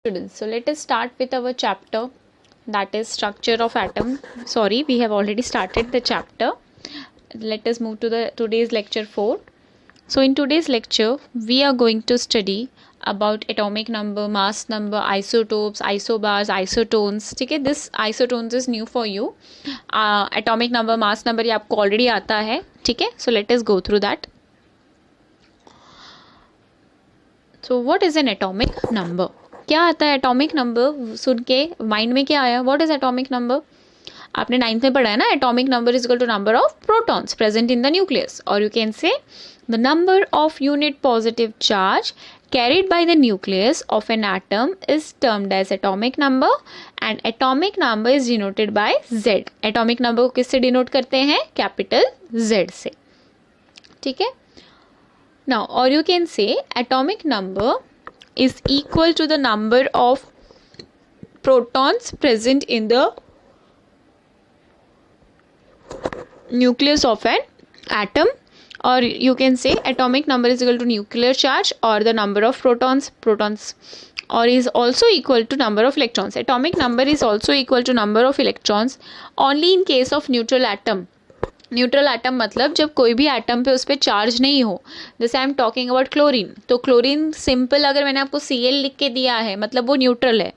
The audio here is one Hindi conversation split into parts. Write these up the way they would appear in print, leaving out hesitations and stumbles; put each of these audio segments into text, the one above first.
students, so let us start with our chapter, that is structure of atom. Sorry, we have already started the chapter. Let us move to the today's lecture 4. So in today's lecture we are going to study about atomic number, mass number, isotopes, isobars, isotones. ठीक है, this isotones is new for you. Atomic number, mass number ये आपको already आता है. ठीक है, so let us go through that. So what is an atomic number? क्या आता है atomic number? सुन के माइंड में क्या आया? What is atomic number? आपने 9th में पढ़ा है ना, atomic number is equal to number of protons present in the nucleus, or you can say the number of unit positive charge carried by the nucleus of an atom is termed as atomic number, and atomic number is denoted by Z. atomic number को किससे डिनोट करते हैं? कैपिटल Z से. ठीक है. Now, or you can say atomic number is equal to the number of protons present in the nucleus of an atom, or you can say atomic number is equal to nuclear charge or the number of protons, or is also equal to number of electrons. Atomic number is also equal to number of electrons only in case of neutral atom. Neutral atom मतलब जब कोई भी एटम पे उस पर चार्ज नहीं हो. जैसे I am talking about chlorine, तो क्लोरीन सिंपल अगर मैंने आपको Cl लिख के दिया है मतलब वो न्यूट्रल है,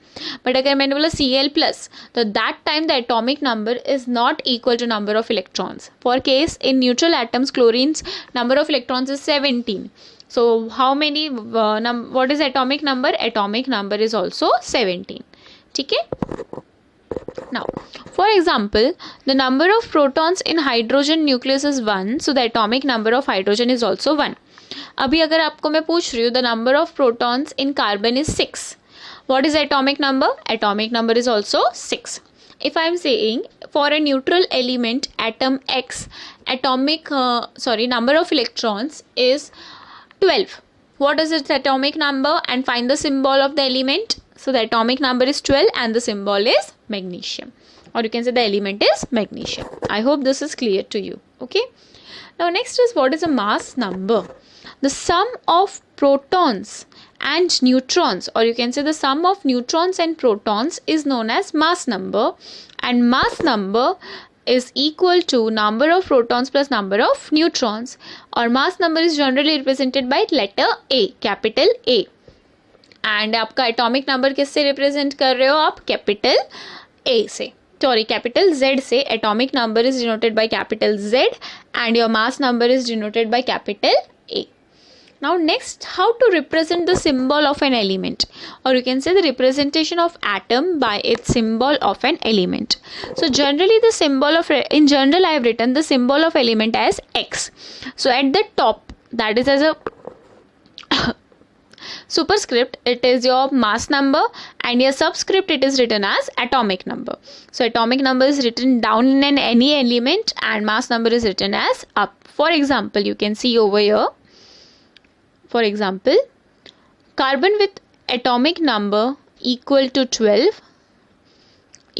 बट अगर मैंने बोला Cl प्लस, तो that time the atomic number is not equal to number of electrons. For case in neutral atoms chlorines number of electrons is 17. So how many what is atomic number? Atomic number is also 17. ठीक है. Now, for example, the number of protons in hydrogen nucleus is 1, so the atomic number of hydrogen is also 1. अभी अगर आपको मैं पूछ रही हूँ the number of protons in carbon is 6. What is atomic number? Atomic number is also 6. If I am saying for a neutral element atom X, number of electrons is 12. What is its atomic number? And find the symbol of the element. So the atomic number is 12 and the symbol is magnesium, or you can say the element is magnesium. I hope this is clear to you. Okay. Now next is what is a mass number? The sum of protons and neutrons, or you can say the sum of neutrons and protons is known as mass number, and mass number is equal to number of protons plus number of neutrons, or mass number is generally represented by letter A, capital A. And आपका एटॉमिक नंबर किससे रिप्रेजेंट कर रहे हो आप? कैपिटल ए से, सॉरी कैपिटल जेड से. Atomic number is denoted by capital Z and your mass number is denoted by capital A. Now next, how to represent the symbol of an element, or you can say the representation of atom by its symbol of an element. So generally the symbol of, in general I have written the symbol of element as X. So at the top, that is as a superscript, it is your mass number, and your subscript it is written as atomic number. So atomic number is written down in any element and mass number is written as up. For example, you can see over here, for example, carbon with atomic number equal to 12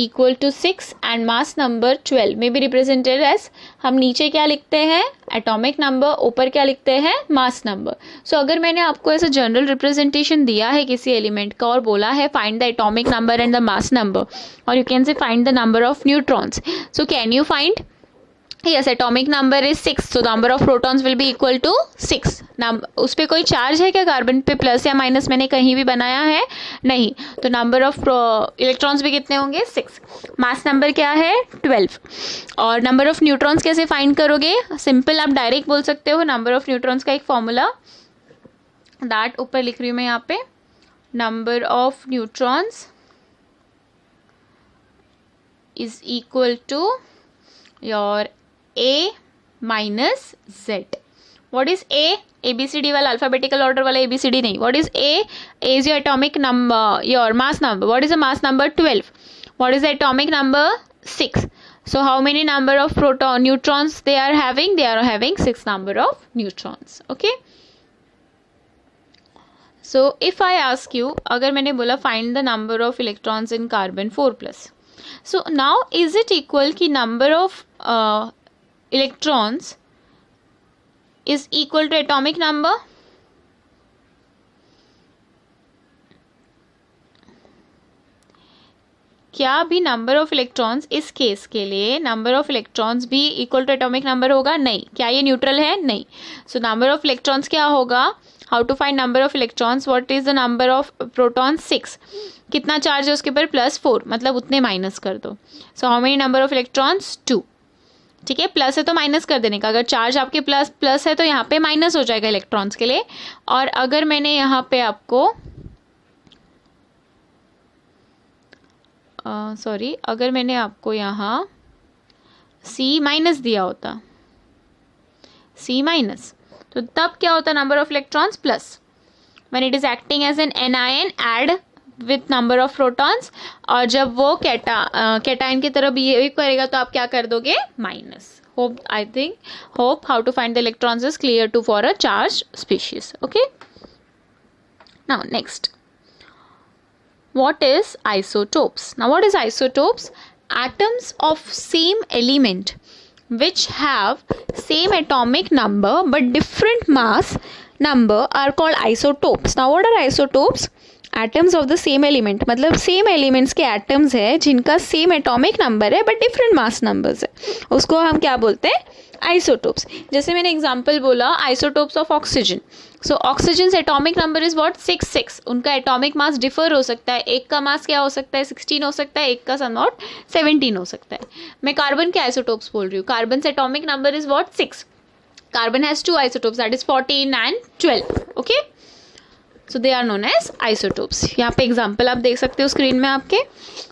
equal to 6 and mass number 12 may be represented as, हम नीचे क्या लिखते हैं? एटॉमिक नंबर, ऊपर क्या लिखते हैं? मास नंबर. सो अगर मैंने आपको ऐसा जनरल रिप्रेजेंटेशन दिया है किसी एलिमेंट का और बोला है find the atomic number and the mass number, और you can say find the number of neutrons, so can you find? Yes, atomic number is 6, so number of protons will be equal to 6. उस पर कोई चार्ज है क्या? कार्बन पे प्लस या माइनस मैंने कहीं भी बनाया है? नहीं. तो नंबर ऑफ इलेक्ट्रॉन्स भी कितने होंगे? 6. मास नंबर क्या है? 12. और नंबर ऑफ न्यूट्रॉन्स कैसे फाइंड करोगे? सिंपल, आप डायरेक्ट बोल सकते हो. नंबर ऑफ न्यूट्रॉन्स का एक फॉर्मूला दैट ऊपर लिख रही हूँ मैं यहाँ पे. Number of neutrons is equal to your A minus Z. What is A? ABCD वाला, alphabetical order वाला ABCD नहीं. What is A? A is your atomic number, your mass number. What is the mass number? 12. What is the atomic number? 6. So how many number of neutrons they are having? They are having 6 number of neutrons. Okay. So if I ask you, अगर मैंने बोला find the number of electrons in carbon 4+. So now is it equal कि number of electrons is equal to atomic number? क्या भी नंबर ऑफ इलेक्ट्रॉन्स इस केस के लिए नंबर ऑफ इलेक्ट्रॉन्स भी इक्वल टू एटॉमिक नंबर होगा? नहीं. क्या ये न्यूट्रल है? नहीं. सो नंबर ऑफ इलेक्ट्रॉन्स क्या होगा? How to find number of electrons? What is the number of protons? 6. कितना चार्ज है उसके ऊपर? +4, मतलब उतने माइनस कर दो. So how many number of electrons? 2. ठीक है, प्लस है तो माइनस कर देने का. अगर चार्ज आपके प्लस है तो यहाँ पे माइनस हो जाएगा इलेक्ट्रॉन्स के लिए. और अगर मैंने यहाँ पे आपको अगर मैंने आपको यहाँ C- दिया होता, C-, तो तब क्या होता? Number of electrons plus. When it is acting as an anion add with number of protons, और जब वो कैटायन की तरह बिहेव करेगा तो आप क्या कर दोगे? Minus. hope how to find the electrons is clear to for a charged species. Okay, now next, what is isotopes? Now what is isotopes? Atoms of same element which have same atomic number but different mass number are called isotopes. Now what are isotopes? Atoms of the same element, मतलब सेम एलिमेंट्स के एटम्स है जिनका सेम एटॉमिक नंबर है बट डिफरेंट मास नंबर्स है, उसको हम क्या बोलते हैं? आइसोटोप्स. जैसे मैंने एग्जांपल बोला isotopes of oxygen. So oxygen atomic number is what? 6. उनका एटॉमिक मास डिफर हो सकता है. एक का मास क्या हो सकता है? 16 हो सकता है. एक का समवॉट 17 हो सकता है. मैं कार्बन के आइसोटोप्स बोल रही हूँ. कार्बन से atomic number is what? 6. Carbon has 2 isotopes, that is 14 and 12. Okay, so they are known as isotopes. यहाँ पे एग्जाम्पल आप देख सकते हो स्क्रीन में आपके.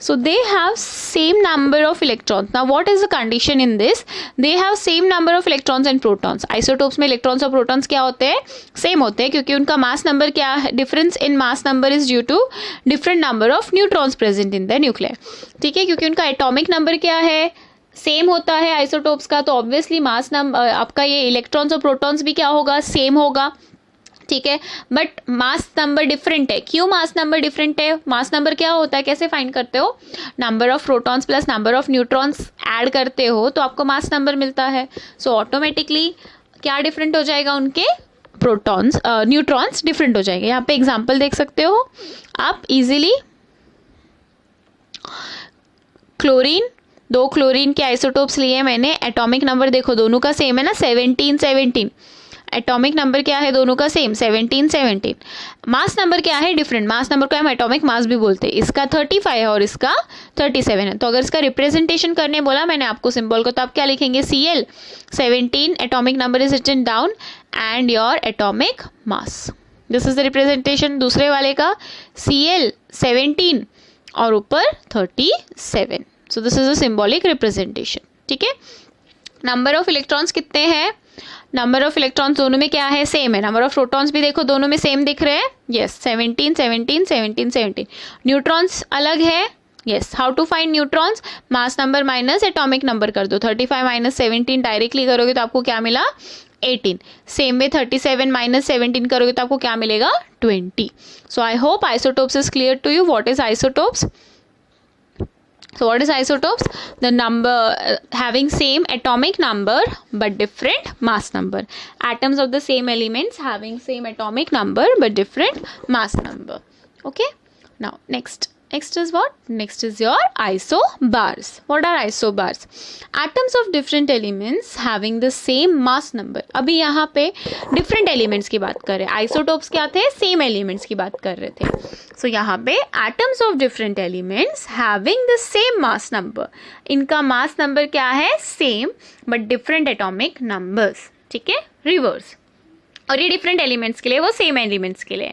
So they have same number of electrons. Now what is the condition in this? They have same number of electrons and protons. Isotopes में इलेक्ट्रॉन्स और प्रोटॉन्स क्या होते हैं? सेम होते हैं, क्योंकि उनका मास नंबर क्या है? Difference in mass number is due to different number of neutrons present in the nuclear. ठीक है, क्योंकि उनका एटॉमिक नंबर क्या है? सेम होता है आइसोटोप्स का, तो ऑब्वियसली मास नंबर आपका ये इलेक्ट्रॉन्स और प्रोटॉन्स भी क्या होगा? सेम होगा. ठीक है, बट मास नंबर डिफरेंट है. क्यों मास नंबर डिफरेंट है? मास नंबर क्या होता है? कैसे फाइंड करते हो? Number of protons plus number of neutrons add करते हो तो आपको मास नंबर मिलता है. सो ऑटोमेटिकली क्या डिफरेंट हो जाएगा? उनके प्रोटॉन्स न्यूट्रॉन्स डिफरेंट हो जाएंगे. यहाँ पे एग्जांपल देख सकते हो आप इजीली. क्लोरीन, 2 क्लोरीन के आइसोटोप्स लिए मैंने. एटॉमिक नंबर देखो दोनों का सेम है ना, 17. एटॉमिक नंबर क्या है? दोनों का सेम, 17. मास नंबर क्या है? डिफरेंट. मास नंबर को हम एटॉमिक मास भी बोलते हैं. इसका 35 है और इसका 37 है. तो अगर इसका रिप्रेजेंटेशन करने बोला मैंने आपको सिंबल को, तो आप क्या लिखेंगे? Cl. 17 atomic number is written down and your atomic mass. This is the representation. दूसरे वाले का Cl 17 और ऊपर 37. So this is a symbolic representation. ठीक है, नंबर ऑफ इलेक्ट्रॉन्स कितने हैं? नंबर ऑफ इलेक्ट्रॉन्स दोनों में क्या है? सेम है. नंबर ऑफ प्रोटॉन्स भी देखो दोनों में सेम दिख रहे हैं. यस, 17. न्यूट्रॉन्स अलग है. Yes, how to find neutrons? Mass number minus atomic number कर दो. 35 माइनस 17 डायरेक्टली करोगे तो आपको क्या मिला? 18. सेम वे 37 माइनस 17 करोगे तो आपको क्या मिलेगा? 20. So I hope isotopes is clear to you. What is isotopes? So what is isotopes? The number having same atomic number but different mass number. Atoms of the same elements having same atomic number but different mass number. Okay. Now next is what? Next is your isobars. What are isobars? Atoms of different elements having the same mass number. अभी यहाँ पे different elements की बात कर रहे हैं. Isotopes क्या थे? Same elements की बात कर रहे थे. So यहाँ पे atoms of different elements having the same mass number. इनका mass number क्या है? Same but different atomic numbers. ठीक है, reverse. और ये डिफरेंट एलिमेंट्स के लिए, वो सेम एलिमेंट्स के लिए.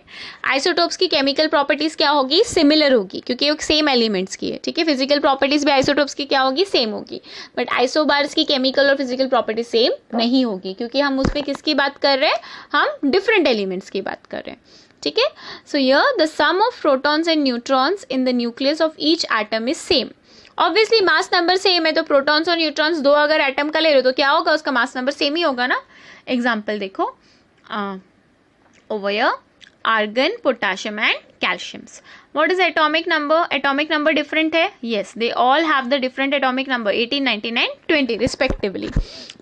आइसोटोप्स की केमिकल प्रॉपर्टीज क्या होगी? सिमिलर होगी, क्योंकि वो सेम एलिमेंट्स की है. ठीक है, फिजिकल प्रॉपर्टीज भी आइसोटोप्स की क्या होगी? सेम होगी. बट आइसोबार्स की केमिकल और फिजिकल प्रॉपर्टीज सेम नहीं होगी, क्योंकि हम उस पर किसकी बात कर रहे हैं? हम डिफरेंट एलिमेंट्स की बात कर रहे हैं. ठीक है, so here the sum of protons and neutrons in the nucleus of each atom is same. Obviously mass number same है, तो प्रोटॉन्स और न्यूट्रॉन्स 2 अगर एटम का ले रहे हो तो क्या होगा? उसका मास नंबर सेम ही होगा ना. एग्जाम्पल देखो over here, argon, potassium and calciums. What is atomic number? Atomic number different है. Yes, they all have the different atomic number 18, 19 and 20 respectively.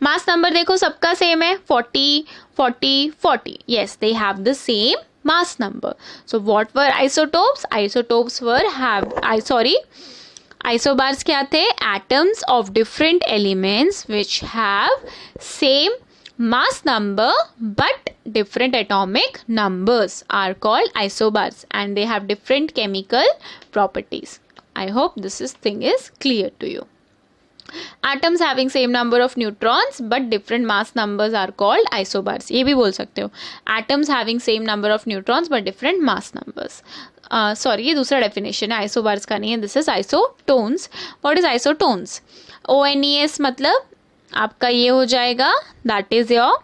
Mass number देखो सबका same है 40. Yes, they have the same mass number. So what were isotopes? Isotopes were isobars क्या थे? Atoms of different elements which have same mass number but different atomic numbers are called isobars and they have different chemical properties. I hope this thing is clear to you. Atoms having same number of neutrons but different mass numbers are called isobars. ये भी बोल सकते हो, atoms having same number of neutrons but different mass numbers. Sorry, ये दूसरा डेफिनेशन है, आइसोबार्स का नहीं है. This is isotones. What is isotones? ONES मतलब आपका ये हो जाएगा, that is your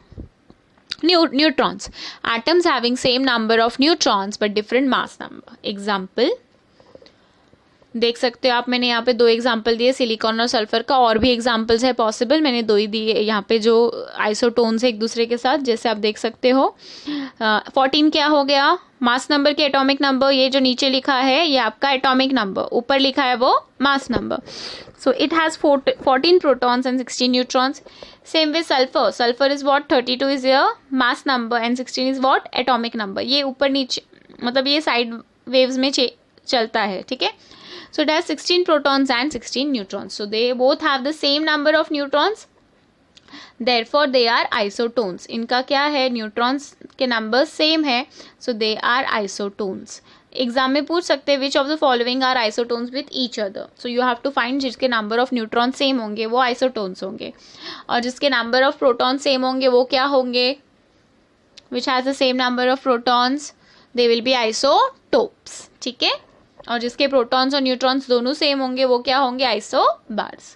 neutrons. Atoms having same number of neutrons but different mass number. Example देख सकते हो आप, मैंने यहाँ पे 2 एग्जाम्पल दिए, सिलिकॉन और सल्फर का. और भी एग्जाम्पल्स है पॉसिबल, मैंने 2 ही दिए यहाँ पे जो आइसोटोन्स है एक दूसरे के साथ, जैसे आप देख सकते हो. 14 क्या हो गया? मास नंबर के एटॉमिक नंबर. ये जो नीचे लिखा है ये आपका एटॉमिक नंबर, ऊपर लिखा है वो mass number. So it has 14 protons and 16 neutrons. Same with sulfur. Sulfur is what? 32 is your mass number and 16 is what? Atomic number. ये ऊपर नीचे मतलब ये साइड वेव्स में चलता है, ठीक है. So it has 16 protons and 16 neutrons. So they both have the same number of neutrons. Therefore they are isotones. इनका क्या है? न्यूट्रॉन्स के नंबर सेम है, so they are isotones. Exam में पूछ सकते हैं which of the following are isotones with each other. So you have to find जिसके नंबर ऑफ न्यूट्रॉन सेम होंगे वो आइसोटोन्स होंगे, और जिसके नंबर ऑफ प्रोटॉन सेम होंगे वो क्या होंगे? Which has the same number of protons, they will be isotopes, ठीक है. और जिसके प्रोटॉन्स और न्यूट्रॉन्स दोनों सेम होंगे वो क्या होंगे? Isobars.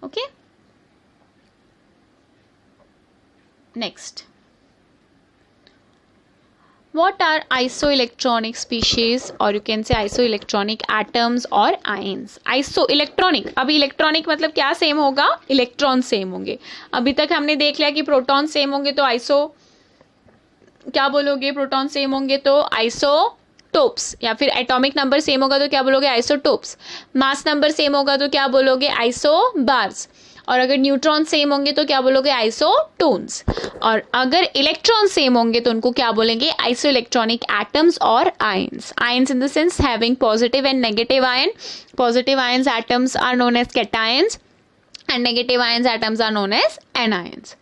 Okay, next. What are isoelectronic species or you can say isoelectronic atoms or ions? Isoelectronic, अभी इलेक्ट्रॉनिक मतलब क्या सेम होगा? इलेक्ट्रॉन सेम होंगे. अभी तक हमने देख लिया कि प्रोटॉन सेम होंगे तो आइसो क्या बोलोगे? प्रोटॉन सेम होंगे तो आइसोटोप्स, या फिर एटॉमिक नंबर सेम होगा तो क्या बोलोगे? आइसोटोप्स. मास नंबर सेम होगा तो क्या बोलोगे? आइसोबार्स. और अगर न्यूट्रॉन सेम होंगे तो क्या बोलोगे? आइसोटोन्स. और अगर इलेक्ट्रॉन सेम होंगे तो उनको क्या बोलेंगे? आइसो इलेक्ट्रॉनिक एटम्स और ions. Ions in the sense having positive and negative ion. Positive ions atoms are known as cations and negative ions atoms are known as anions.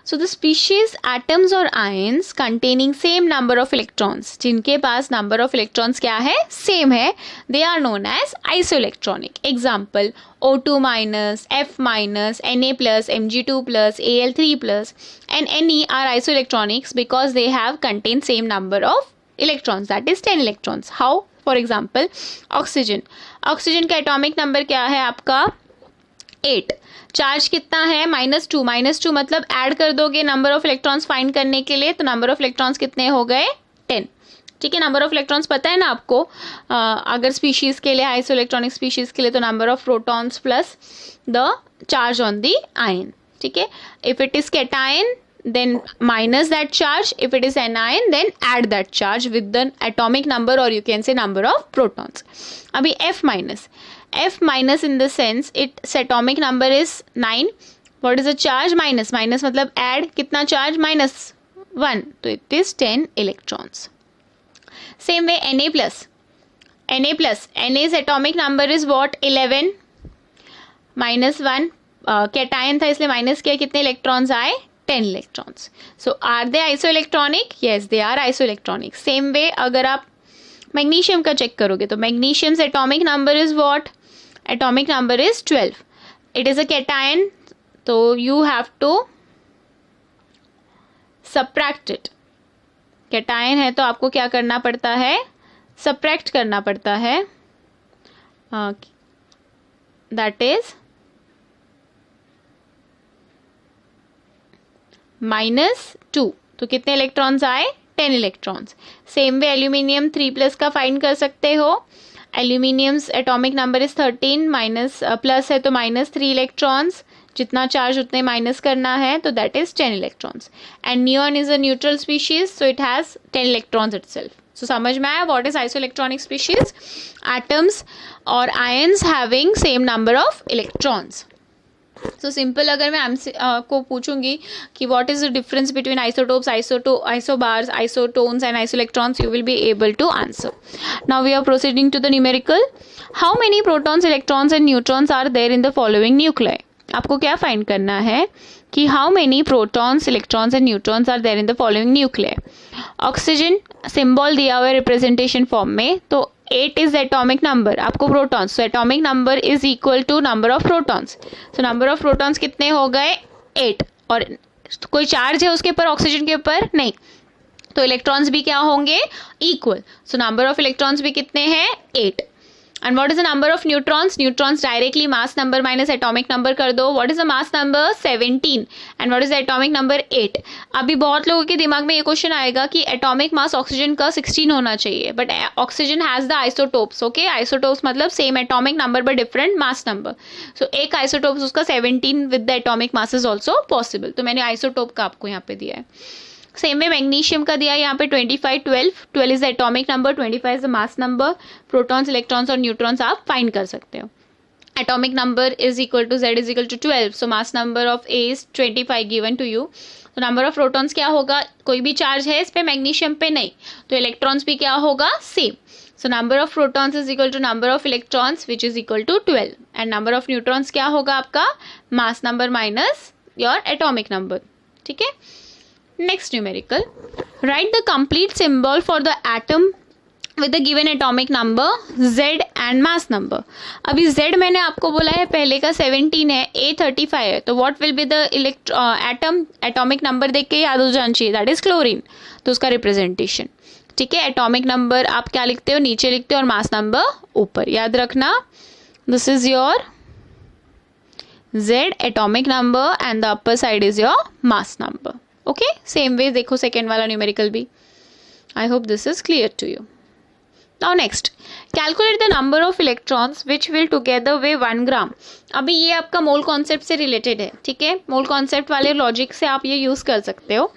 So the species atoms or ions containing same number of electrons, जिनके पास number of electrons क्या है? same है, they are known as isoelectronic. Example O2 minus, F minus, Na plus, Mg2 plus, Al3 plus and Ne are isoelectronics because they have contained same number of electrons, that is 10 electrons. How? For example oxygen. Oxygen का atomic number क्या है आपका? 8. चार्ज कितना है? -2. -2 मतलब ऐड कर दोगे नंबर ऑफ इलेक्ट्रॉन्स फाइंड करने के लिए, तो नंबर ऑफ इलेक्ट्रॉन्स कितने हो गए? 10. ठीक है, नंबर ऑफ इलेक्ट्रॉन्स पता है ना आपको. अगर स्पीशीज के लिए, आइसो इलेक्ट्रॉनिक स्पीशीज के लिए, तो number of protons plus the charge on the ion. ठीक है, if it is cation then minus that charge, if it is anion then add that charge with the atomic number or you can say number of protons. अभी F minus in the sense its atomic number is 9. What is the charge? minus मतलब add कितना charge? -1, तो it is 10 electrons. Same way Na plus Na's atomic number is what? 11. -1 cation था इसलिए माइनस किया, कितने इलेक्ट्रॉन्स आए? 10 electrons. So are they isoelectronic? Yes, they are isoelectronic. Same way अगर आप मैग्नीशियम का चेक करोगे तो magnesium's atomic number is what? Atomic number is 12. It is a cation, तो you have to subtract it. Cation है तो आपको क्या करना पड़ता है? सबट्रैक्ट करना पड़ता है. That is -2. तो कितने इलेक्ट्रॉन्स आए? 10 इलेक्ट्रॉन्स. सेम वे एल्यूमिनियम 3+ का फाइंड कर सकते हो. Aluminium's atomic number is 13, minus plus है तो -3 इलेक्ट्रॉन्स, जितना चार्ज उतने माइनस करना है, तो that is 10 electrons. And neon is a neutral species, so it has 10 electrons itself. So समझ में आया what is isoelectronic species? Atoms और ions having same number of electrons. So simple अगर मैं आपको पूछूंगी कि what is the difference between isotopes, isobars, isotones and isoelectrons, you will be able to answer. Now we are proceeding to the numerical. How many protons, electrons and neutrons are there in the following nuclei. आपको क्या फाइंड करना है कि how many protons, electrons and neutrons are there in the following nuclei. Oxygen symbol दिया हुआ है रिप्रेजेंटेशन फॉर्म में, तो 8 इज एटॉमिक नंबर. आपको protons, so atomic number is equal to number of protons. So number of protons कितने हो गए? 8. और कोई चार्ज है उसके ऊपर, ऑक्सीजन के ऊपर नहीं, तो इलेक्ट्रॉन्स भी क्या होंगे? Equal. So number of electrons भी कितने हैं? 8. And what is the number of neutrons? Neutrons directly mass number minus atomic number कर दो. What is the mass number? 17. And what is the atomic number? 8. अभी बहुत लोगों के दिमाग में ये क्वेश्चन आएगा कि एटॉमिक मास ऑक्सीजन का 16 होना चाहिए, but oxygen has the isotopes. Okay, isotopes मतलब same atomic number but different mass number. So एक आइसोटोप्स उसका 17 with the atomic mass is also possible. तो मैंने आइसोटोप का आपको यहाँ पे दिया है. सेम वे मैग्नीशियम का दिया है यहाँ पे 25, 12 is the atomic number, 25 is the mass number. Protons, electrons और न्यूट्रॉन्स आप फाइंड कर सकते हो. Atomic number is equal to Z is equal to 12. So mass number of A is 25 given to you. तो नंबर ऑफ प्रोटॉन्स क्या होगा? कोई भी चार्ज है इस पे, मैग्नीशियम पे नहीं, तो इलेक्ट्रॉन्स भी क्या होगा? Same. So number of protons is equal to number of electrons which is equal to 12. And number of neutrons क्या होगा आपका? Mass number minus your atomic number. ठीक है. Next numerical. Write the complete symbol for the atom with the given atomic number Z and mass number. अभी Z मैंने आपको बोला है पहले का 17 है, A 35 है, तो what will be the atom atomic number देख के याद हो जाना चाहिए, that is chlorine. तो उसका representation. ठीक है. एटॉमिक नंबर आप क्या लिखते हो? नीचे लिखते हो, और मास नंबर ऊपर. याद रखना, this is your Z atomic number and the upper side is your mass number. Okay, same way देखो सेकेंड वाला न्यूमेरिकल भी. I hope this is clear to you. Now next, calculate the number of electrons which will together weigh 1 gram. अभी ये आपका मोल कॉन्सेप्ट से रिलेटेड है. ठीक है, मोल कॉन्सेप्ट वाले लॉजिक से आप ये यूज कर सकते हो.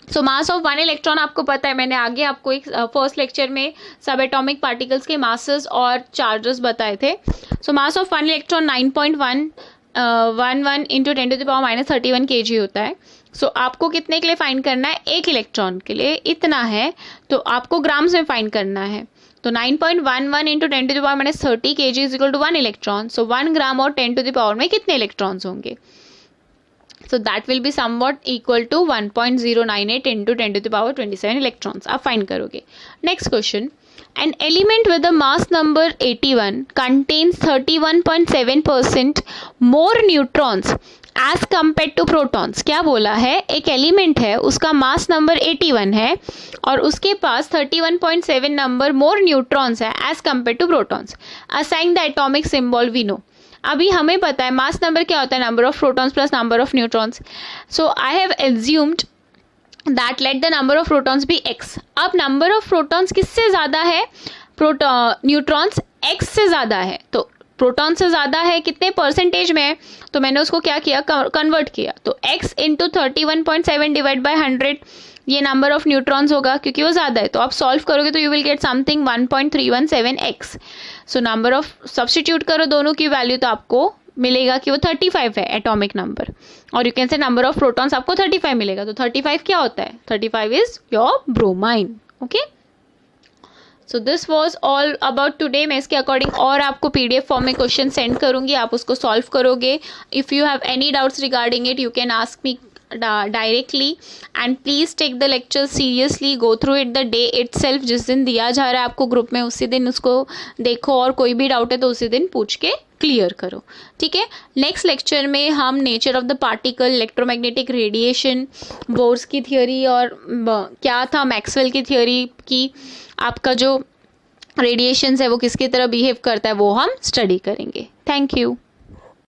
सो मास ऑफ 1 इलेक्ट्रॉन आपको पता है, मैंने आगे आपको एक फर्स्ट लेक्चर में सब एटॉमिक पार्टिकल्स के मासेस और चार्जेस बताए थे. So mass of 1 electron 9.11 into 10 to the power minus 31 kg होता है. सो आपको कितने के लिए फाइंड करना है? एक इलेक्ट्रॉन के लिए इतना है, तो आपको ग्राम्स में फाइंड करना है. तो 9.11 into 10 to the power minus 30 kg is equal to 1 electron. So 1 gram और 10 टू द पावर में कितने इलेक्ट्रॉन्स होंगे? So that will be somewhat equal to 1.098 into 10 to the power 27 electrons. आप फाइंड करोगे. Next question, an element with the mass number 81 contains 31.7% more neutrons as compared to protons. क्या बोला है? एक एलिमेंट है, उसका मास नंबर 81 है और उसके पास 31.7 नंबर मोर न्यूट्रॉन्स है as compare to protons. Assign the atomic symbol we know. अभी हमें पता है मास नंबर क्या होता है? Number of protons plus number of neutrons. So I have assumed that let the number of protons be x. अब नंबर ऑफ प्रोटॉन्स किससे ज़्यादा है? न्यूट्रॉन्स x से ज़्यादा है. तो प्रोटॉन से ज़्यादा है, कितने परसेंटेज में? तो मैंने उसको क्या किया? कन्वर्ट किया. तो x इंटू 31.7 डिवाइड बाई 100, ये नंबर ऑफ न्यूट्रॉन्स होगा क्योंकि वो ज़्यादा है. तो आप सॉल्व करोगे तो you will get something 1.317x. So number of substitute करो दोनों की वैल्यू, तो आपको मिलेगा कि वो 35 है एटॉमिक नंबर. और यू कैन से नंबर ऑफ प्रोटॉन्स आपको 35 मिलेगा. तो 35 क्या होता है? 35 is your bromine. Okay, so this was all about today. मैं इसके अकॉर्डिंग और आपको PDF फॉर्म में क्वेश्चन सेंड करूंगी, आप उसको सॉल्व करोगे. If you have any doubts regarding it, you can ask me directly, and please take the lecture seriously, go through it the day itself. जिस दिन दिया जा रहा है आपको ग्रुप में, उसी दिन उसको देखो, और कोई भी डाउट है तो उसी दिन पूछ के क्लियर करो. ठीक है. नेक्स्ट लेक्चर में हम nature of the particle, electromagnetic radiation, Bohr's की थियोरी और क्या था मैक्सवेल की थियोरी की आपका जो रेडिएशंस है वो किसकी तरह बिहेव करता है वो हम स्टडी करेंगे. Thank you.